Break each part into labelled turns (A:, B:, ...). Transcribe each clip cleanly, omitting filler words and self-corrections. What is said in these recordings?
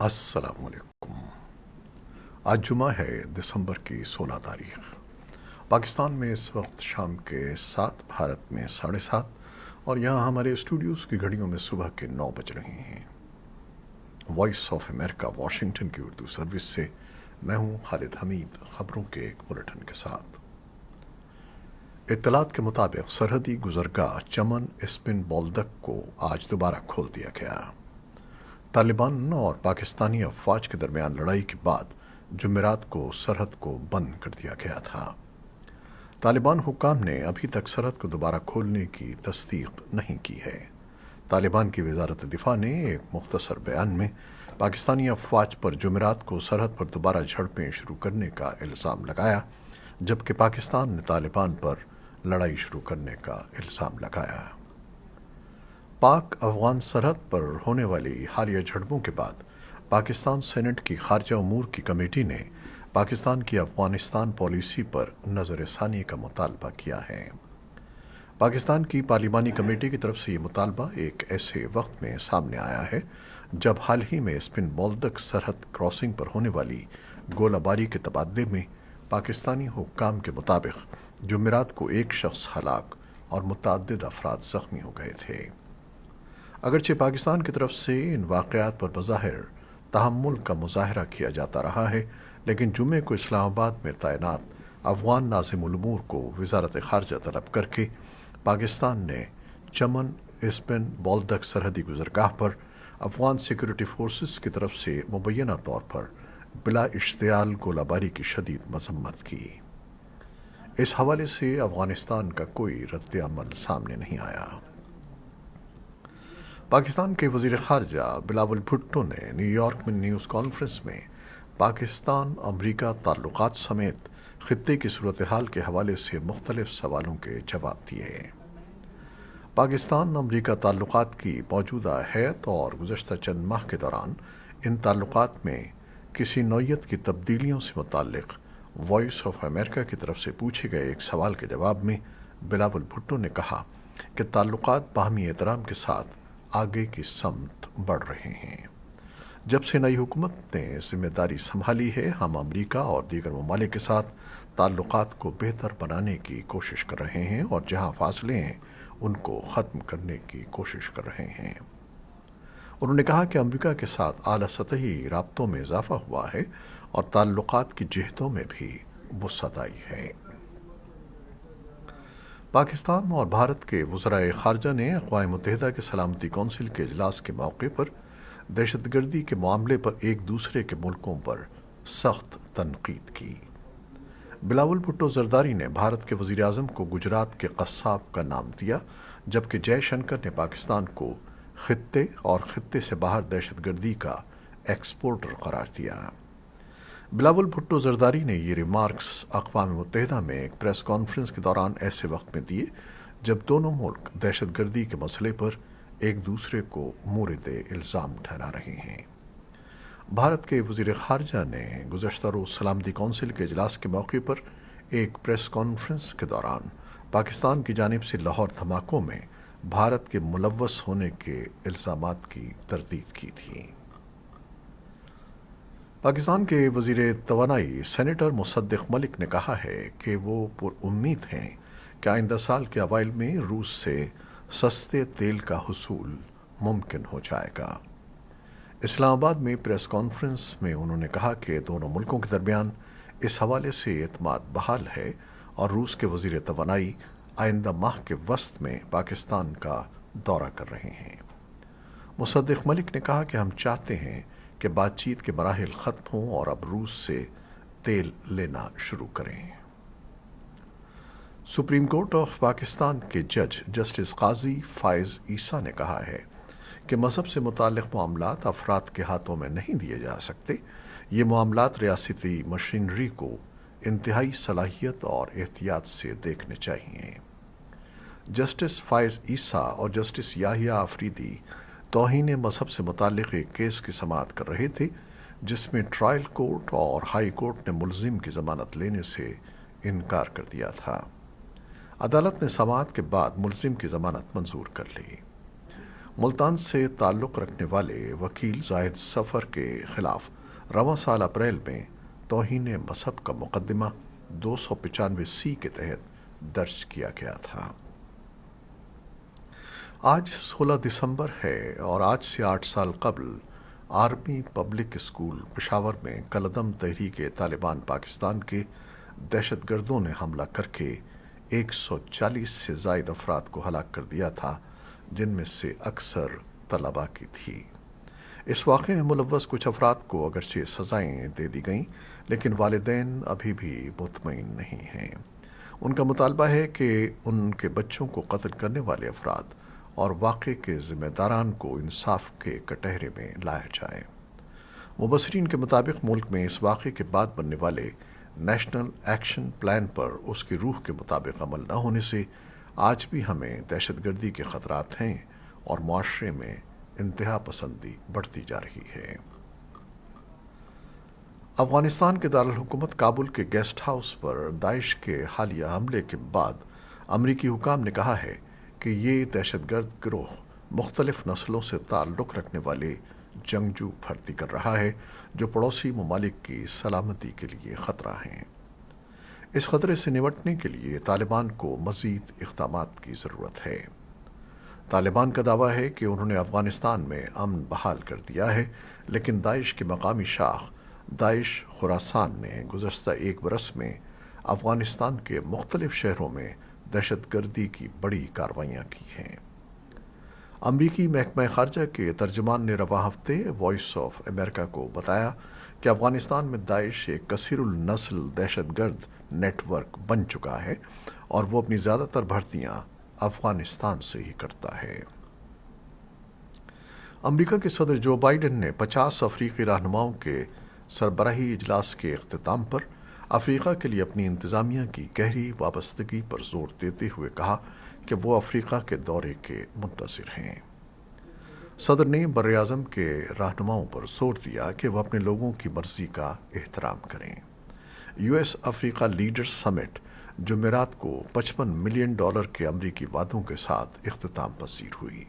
A: السلام علیکم۔ آج جمعہ ہے، دسمبر کی 16 تاریخ۔ پاکستان میں اس وقت شام کے 7، بھارت میں 7:30، اور یہاں ہمارے اسٹوڈیوز کی گھڑیوں میں صبح کے 9 بج رہے ہیں۔ وائس آف امریکہ واشنگٹن کی اردو سروس سے میں ہوں خالد حمید، خبروں کے ایک بلیٹن کے ساتھ۔ اطلاعات کے مطابق سرحدی گزرگاہ چمن اسپن بولدک کو آج دوبارہ کھول دیا گیا۔ طالبان اور پاکستانی افواج کے درمیان لڑائی کے بعد جمعرات کو سرحد کو بند کر دیا گیا تھا۔ طالبان حکام نے ابھی تک سرحد کو دوبارہ کھولنے کی تصدیق نہیں کی ہے۔ طالبان کی وزارت دفاع نے ایک مختصر بیان میں پاکستانی افواج پر جمعرات کو سرحد پر دوبارہ جھڑپیں شروع کرنے کا الزام لگایا، جبکہ پاکستان نے طالبان پر لڑائی شروع کرنے کا الزام لگایا۔ پاک افغان سرحد پر ہونے والی حالیہ جھڑپوں کے بعد پاکستان سینٹ کی خارجہ امور کی کمیٹی نے پاکستان کی افغانستان پالیسی پر نظر ثانی کا مطالبہ کیا ہے۔ پاکستان کی پارلیمانی کمیٹی کی طرف سے یہ مطالبہ ایک ایسے وقت میں سامنے آیا ہے جب حال ہی میں اسپن بولدک سرحد کراسنگ پر ہونے والی گولہ باری کے تبادلے میں پاکستانی حکام کے مطابق جمعرات کو ایک شخص ہلاک اور متعدد افراد زخمی ہو گئے تھے۔ اگرچہ پاکستان کی طرف سے ان واقعات پر بظاہر تحمل کا مظاہرہ کیا جاتا رہا ہے، لیکن جمعے کو اسلام آباد میں تعینات افغان ناظم الامور کو وزارت خارجہ طلب کر کے پاکستان نے چمن اسپن بولدک سرحدی گزرگاہ پر افغان سیکورٹی فورسز کی طرف سے مبینہ طور پر بلا اشتعال گولہ باری کی شدید مذمت کی۔ اس حوالے سے افغانستان کا کوئی رد عمل سامنے نہیں آیا۔ پاکستان کے وزیر خارجہ بلاول بھٹو نے نیو یارک میں نیوز کانفرنس میں پاکستان امریکہ تعلقات سمیت خطے کی صورتحال کے حوالے سے مختلف سوالوں کے جواب دیے۔ پاکستان امریکہ تعلقات کی موجودہ حیت اور گزشتہ چند ماہ کے دوران ان تعلقات میں کسی نوعیت کی تبدیلیوں سے متعلق وائس آف امریکہ کی طرف سے پوچھے گئے ایک سوال کے جواب میں بلاول بھٹو نے کہا کہ تعلقات باہمی احترام کے ساتھ آگے کی سمت بڑھ رہے ہیں۔ جب سے نئی حکومت نے ذمہ داری سنبھالی ہے، ہم امریکہ اور دیگر ممالک کے ساتھ تعلقات کو بہتر بنانے کی کوشش کر رہے ہیں اور جہاں فاصلے ہیں ان کو ختم کرنے کی کوشش کر رہے ہیں۔ انہوں نے کہا کہ امریکہ کے ساتھ اعلیٰ سطحی رابطوں میں اضافہ ہوا ہے اور تعلقات کی جہتوں میں بھی وسعت آئی ہے۔ پاکستان اور بھارت کے وزرائے خارجہ نے اقوام متحدہ کے سلامتی کونسل کے اجلاس کے موقع پر دہشت گردی کے معاملے پر ایک دوسرے کے ملکوں پر سخت تنقید کی۔ بلاول بھٹو زرداری نے بھارت کے وزیر اعظم کو گجرات کے قصاب کا نام دیا، جبکہ جے شنکر نے پاکستان کو خطے اور خطے سے باہر دہشت گردی کا ایکسپورٹر قرار دیا۔ بلاول بھٹو زرداری نے یہ ریمارکس اقوام متحدہ میں ایک پریس کانفرنس کے دوران ایسے وقت میں دیے جب دونوں ملک دہشت گردی کے مسئلے پر ایک دوسرے کو مورد الزام ٹھہرا رہے ہیں۔ بھارت کے وزیر خارجہ نے گزشتہ روز سلامتی کونسل کے اجلاس کے موقع پر ایک پریس کانفرنس کے دوران پاکستان کی جانب سے لاہور دھماکوں میں بھارت کے ملوث ہونے کے الزامات کی تردید کی تھی۔ پاکستان کے وزیر توانائی سینیٹر مصدق ملک نے کہا ہے کہ وہ پر امید ہیں کہ آئندہ سال کے اوائل میں روس سے سستے تیل کا حصول ممکن ہو جائے گا۔ اسلام آباد میں پریس کانفرنس میں انہوں نے کہا کہ دونوں ملکوں کے درمیان اس حوالے سے اعتماد بحال ہے اور روس کے وزیر توانائی آئندہ ماہ کے وسط میں پاکستان کا دورہ کر رہے ہیں۔ مصدق ملک نے کہا کہ ہم چاہتے ہیں کہ بات چیت کے مراحل ختم ہوں اور اب روس سے تیل لینا شروع کریں۔ سپریم کورٹ آف پاکستان کے جج جسٹس قاضی فائز عیسیٰ نے کہا ہے کہ مذہب سے متعلق معاملات افراد کے ہاتھوں میں نہیں دیے جا سکتے۔ یہ معاملات ریاستی مشینری کو انتہائی صلاحیت اور احتیاط سے دیکھنے چاہیے۔ جسٹس فائز عیسیٰ اور جسٹس یحییٰ آفریدی توہین مذہب سے متعلق ایک کیس کی سماعت کر رہے تھے جس میں ٹرائل کورٹ اور ہائی کورٹ نے ملزم کی ضمانت لینے سے انکار کر دیا تھا۔ عدالت نے سماعت کے بعد ملزم کی ضمانت منظور کر لی۔ मुल्तान से ताल्लुक़ रखने वाले वकील जाहिद सफ़र के ख़िलाफ़ रवां साल अप्रैल में तौहीन मज़हब का मुक़दमा 295C के तहत दर्ज किया गया था। आज 16 दिसंबर है और आज से 8 साल कबल आर्मी पब्लिक स्कूल पेशावर में कलदम तहरीक तालिबान पाकिस्तान के दहशतगर्दों ने हमला करके 140 से ज़ायद अफराद को हलाक कर दिया था, जिनमें से अक्सर तलबा की थी। इस वाक़े में मुलव्वस कुछ अफराद को अगरचे सज़ाएँ दे दी गईं, लेकिन वालिदैन अभी भी मुतमईन नहीं हैं। उनका मुतालबा है कि उनके बच्चों को कत्ल करने वाले अफराद और वाक़े के ज़िम्मेदारान को इंसाफ के कटहरे में लाया जाए। मुबसरीन के मुताबिक मुल्क में इस वाक़े के बाद बनने वाले नेशनल एक्शन प्लान पर उसकी रूह के मुताबिक अमल न होने से आज भी हमें दहशतगर्दी के ख़तरात हैं और मुआशरे में इंतहा पसंदी बढ़ती जा रही है। अफ़गानिस्तान के दारुल हुकूमत काबुल के गेस्ट हाउस पर दाइश के हालिया हमले के बाद अमरीकी हुकाम ने कहा है कि ये दहशतगर्द गिरोह मुख्तलिफ नस्लों से ताल्लुक़ रखने वाले जंगजू भर्ती कर रहा है, जो पड़ोसी ममालिक की सलामती के लिए ख़तरा हैं। इस ख़तरे से निपटने के लिए तालिबान को मज़ीद इक़दामात की ज़रूरत है। तालिबान का दावा है कि उन्होंने अफ़गानिस्तान में अमन बहाल कर दिया है, लेकिन दाइश की मकामी शाख दाइश खुरासान ने गुज़श्ता 1 बरस में अफ़गानिस्तान के मुख्तलिफ शहरों में दहशतगर्दी की बड़ी कार्रवाइयाँ की हैं। अमरीकी महकमा ख़ारजा के तर्जुमान ने रवां हफ्ते वॉइस ऑफ अमेरिका को बताया कि अफ़गानिस्तान में दाइश एक कसीरुल नस्ल दहशतगर्द नेटवर्क बन चुका है और वो अपनी ज़्यादातर भर्तियाँ अफ़गानिस्तान से ही करता है। अमरीका के सदर जो बाइडन ने 50 अफ्रीकी रहनुमाओं के सरबराही इजलास के अख्तिताम पर अफ्रीका के लिए अपनी इंतज़ामिया की गहरी वाबस्तगी पर जोर देते हुए कहा कि वो अफ्रीका के दौरे के मुंतज़िर हैं। सदर ने बर-ए-आज़म के रहनुमाओं पर जोर दिया कि वह अपने लोगों की मर्ज़ी का एहतराम करें। US अफ्रीका लीडर्स समिट जुमेरात को $55 मिलियन के अमरीकी वादों के साथ इख्तिताम पसीर हुई।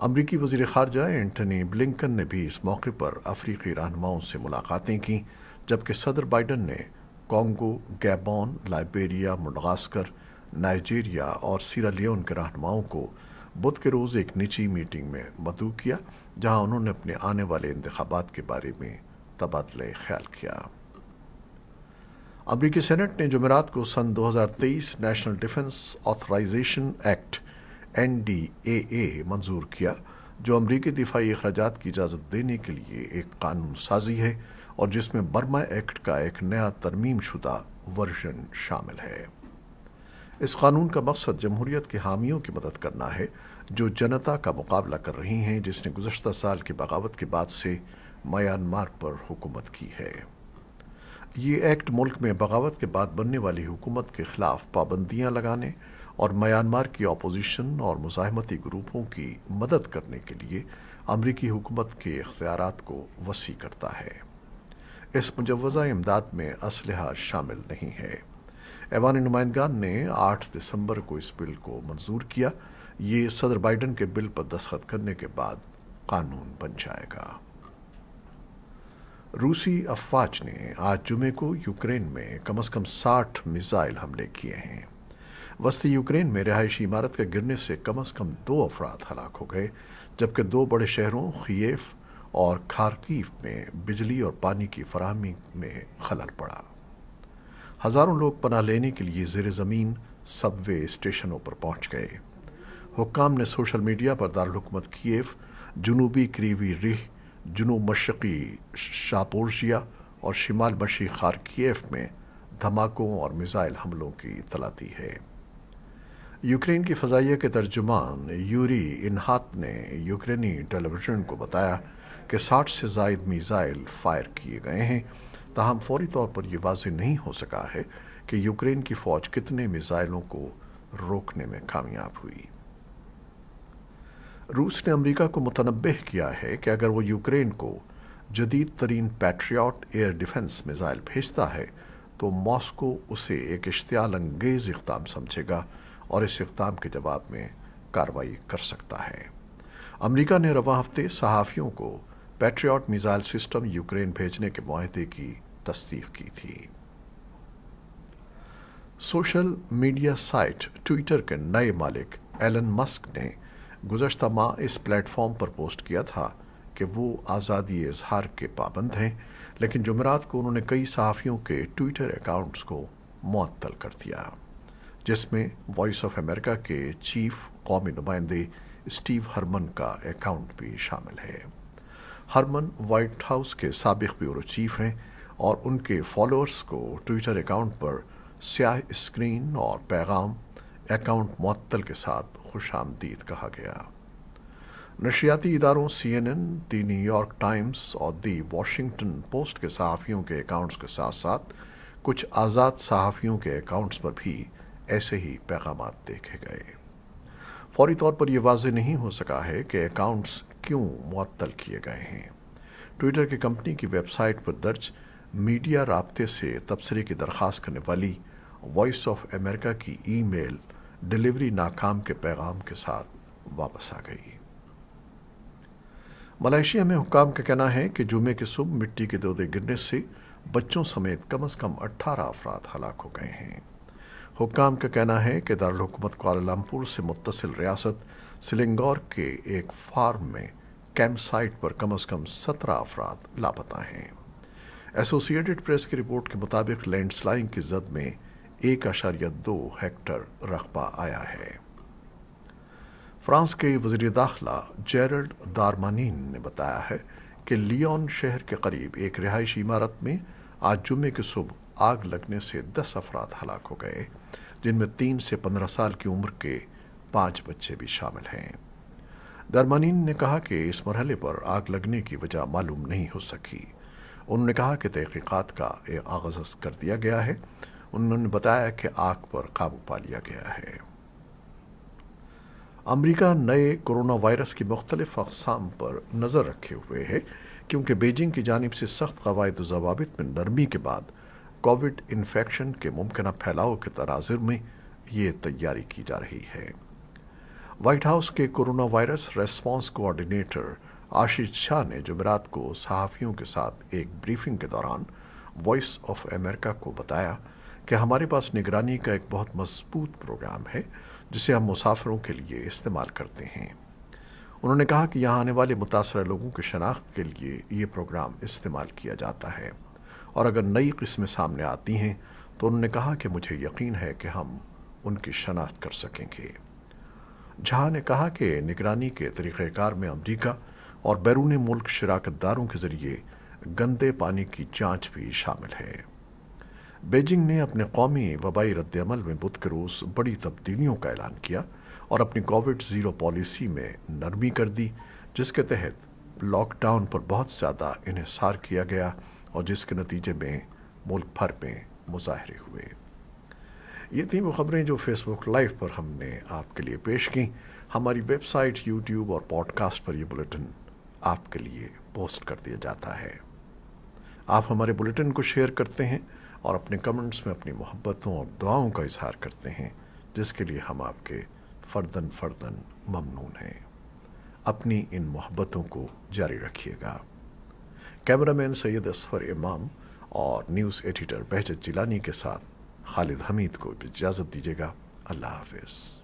A: अमरीकी वज़ीर ख़ारजा एंटनी ब्लिंकन ने भी इस मौके पर अफ्रीकी रहनुमाओं से मुलाकातें की, जबकि सदर बाइडन ने Congo, Gabon, Liberia, Madagascar, Nigeria और सीरा लियोन के रहनुमाओं को बुध के रोज़ एक निजी मीटिंग में मदऊ किया, जहां उन्होंने अपने आने वाले इंतखाबात के बारे में तबादले ख्याल किया। अमरीकी सेनेट ने जुमेरात को सन 2023 National Defense Authorization Act NDAA मंजूर किया, जो अमरीकी दिफाई अखराजात की इजाज़त देने के लिए एक कानून साजी है और जिसमें बर्मा एक्ट का एक नया तरमीम शुदा वर्जन शामिल है। इस कानून का मकसद जमहूरियत के हामियों की मदद करना है, जो जनता का मुकाबला कर रही हैं, जिसने गुज़श्ता साल की बगावत के बाद से म्यांमार पर हुकूमत की है। ये एक्ट मुल्क में बगावत के बाद बनने वाली हुकूमत के ख़िलाफ़ पाबंदियाँ लगाने और म्यांमार की अपोजिशन और मुज़ाहमती ग्रुपों की मदद करने के लिए अमरीकी हुकूमत के इख्तियारात को वसी करता है। इस मुजव्वज़ा इमदाद में असलहा शामिल नहीं है। ऐवान नुमाइंदगान ने 8 दिसंबर को इस बिल को मंजूर किया। ये सदर बाइडन के बिल पर दस्तखत करने के बाद कानून बन जाएगा। रूसी अफवाज ने आज जुमे को यूक्रेन में कम से कम 60 मिसाइल हमले किए हैं। वस्ती यूक्रेन में रिहायशी इमारत के गिरने से कम 2 अफराद हलाक हो गए, जबकि 2 बड़े शहरों खियेव और खार्कीव में बिजली और पानी की फराहमी में खलल पड़ा। हज़ारों लोग पनाह लेने के लिए ज़ेर ज़मीन सबवे स्टेशनों पर पहुंच गए। हुक्काम ने सोशल मीडिया पर दारुल हुकूमत कियेव, जनूबी क्रीवी रिह, जनूब मशरक़ी शापोरजिया और शिमाल मशरक़ी खार्कीव में धमाकों और मिसाइल हमलों की इत्तला दी है। यूक्रेन की फ़ज़ाइया के तर्जुमान यूरी इनहात ने यूक्रेनी टेलीविज़न को बताया कि 60 से ज़ायद मिसाइल फायर किए गए हैं, ताहम फौरी तौर पर यह वाज़ेह नहीं हो सका है कि यूक्रेन की फ़ौज कितने मिसाइलों को रोकने में कामयाब हुई। रूस ने अमेरिका को मुतनब्बिह किया है कि अगर वो यूक्रेन को जदीद तरीन पैट्रियट एयर डिफेंस मिसाइल भेजता है तो मॉस्को उसे एक इश्तियाल अंगेज़ इक़दाम समझेगा और इस इक़दाम के जवाब में कार्रवाई कर सकता है। अमेरिका ने रवां हफ्ते सहाफ़ियों को पैट्रियट मिसाइल सिस्टम यूक्रेन भेजने के मुआहदे की तस्दीक की थी। सोशल मीडिया साइट ट्विटर के नए मालिक एलन मस्क ने गुज़श्ता माह इस प्लेटफॉर्म पर पोस्ट किया था कि वो आज़ादी इजहार के पाबंद हैं, लेकिन जुमेरात को उन्होंने कई सहाफ़ियों के ट्विटर अकाउंट्स को मुअत्तल कर दिया, जिसमें वॉइस ऑफ अमेरिका के चीफ कौमी नुमाइंदे स्टीव हरमन का अकाउंट भी शामिल है। हरमन वाइट हाउस के साबिक ब्यूरो चीफ हैं और उनके फॉलोअर्स को ट्विटर अकाउंट पर स्याह स्क्रीन और पैगाम अकाउंट मुअत्तल के साथ खुशामदीद कहा गया। नशरियाती इदारों CNN, दी न्यूयॉर्क टाइम्स और दी वॉशिंगटन पोस्ट के सहाफ़ियों के अकाउंट्स के साथ साथ कुछ आज़ाद सहाफ़ियों के अकाउंट्स पर भी ऐसे ही पैगामात देखे गए। फौरी तौर पर यह वाज़ेह नहीं हो सका है कि अकाउंट्स क्यों मुअत्तल किए गए हैं। ट्विटर की कंपनी की वेबसाइट पर दर्ज मीडिया राब्ते से तबसरे की दरख्वास्त करने वाली वॉइस ऑफ अमेरिका की ईमेल डिलीवरी नाकाम के पैगाम के साथ वापस आ गई। मलेशिया में हुक्काम का कहना है कि जुमे की सुबह मिट्टी के तोदे गिरने से बच्चों समेत कम से कम 18 अफराद हलाक हो गए हैं। हुक्काम का कहना है कि दारुल हुकूमत कुआलालंपुर से मुत्तसिल रियासत सिलंगौर के एक फार्म में कैंप साइट पर कम से कम 17 अफराद लापता हैं। एसोसिएटेड प्रेस की रिपोर्ट के मुताबिक लैंडस्लाइडिंग की जद में 1.2 हेक्टर रकबा आया है। फ्रांस के वज़ीर दाखिला जेरल्ड दारमानीन ने बताया है कि लियोन शहर के करीब एक रिहायशी इमारत में आज जुम्मे की सुबह आग लगने से 10 अफराद हलाक हो गए, जिनमें 3 से 15 साल की उम्र के 5 बच्चे भी शामिल हैं। दारमानीन ने कहा कि इस मरहले पर आग लगने की वजह मालूम नहीं हो सकी। उन्होंने कहा कि तहकीकात का आगाज़ कर दिया गया है। उन्होंने बताया कि आग पर काबू पा लिया गया है। अमरीका नए कोरोना वायरस की मुख्तलिफ अक़साम पर नज़र रखे हुए है, क्योंकि बीजिंग की जानिब से सख्त क़वाइद व ज़वाबित में नरमी के बाद कोविड इन्फेक्शन के मुमकिन फैलाव के तनाज़ुर में ये तैयारी की जा रही है। वाइट हाउस के कोरोना वायरस रेस्पॉन्स कोऑर्डिनेटर आशीष शाह ने जुमेरात को सहाफ़ियों के साथ एक ब्रीफिंग के दौरान वॉइस ऑफ अमेरिका को बताया कि हमारे पास निगरानी का एक बहुत मजबूत प्रोग्राम है जिसे हम मुसाफिरों के लिए इस्तेमाल करते हैं। उन्होंने कहा कि यहाँ आने वाले मुतासरा लोगों की शनाख्त के लिए ये प्रोग्राम इस्तेमाल किया जाता है और अगर नई किस्में सामने आती हैं तो उन्होंने कहा कि मुझे यकीन है कि हम उनकी शनाख्त कर सकेंगे। झा ने कहा कि निगरानी के तरीक़ेकार में अमरीका और बैरून मुल्क शराकतदारों के ज़रिए गंदे पानी की जांच भी शामिल है। बीजिंग ने अपने कौमी वबाई रद्द-ए-अमल में बुध के रोज़ बड़ी तब्दीलियों का ऐलान किया और अपनी कोविड-0 पॉलिसी में नरमी कर दी, जिसके तहत लॉकडाउन पर बहुत ज़्यादा इन्हिसार किया गया और जिसके नतीजे में मुल्क भर में मुजाहरे हुए। ये थी वो खबरें जो फेसबुक लाइव पर हमने आपके लिए पेश की। हमारी वेबसाइट, यूट्यूब और पॉडकास्ट पर ये बुलेटिन आपके लिए पोस्ट कर दिया जाता है। आप हमारे बुलेटिन को शेयर करते हैं और अपने कमेंट्स में अपनी मोहब्बतों और दुआओं का इजहार करते हैं, जिसके लिए हम आपके फ़र्दन ममनून हैं। अपनी इन मोहब्बतों को जारी रखिएगा। कैमरामैन सैयद असफर इमाम और न्यूज़ एडिटर बहजत जिलानी के साथ खालिद हमीद को इजाज़त दीजिएगा। अल्लाह हाफ़िज़।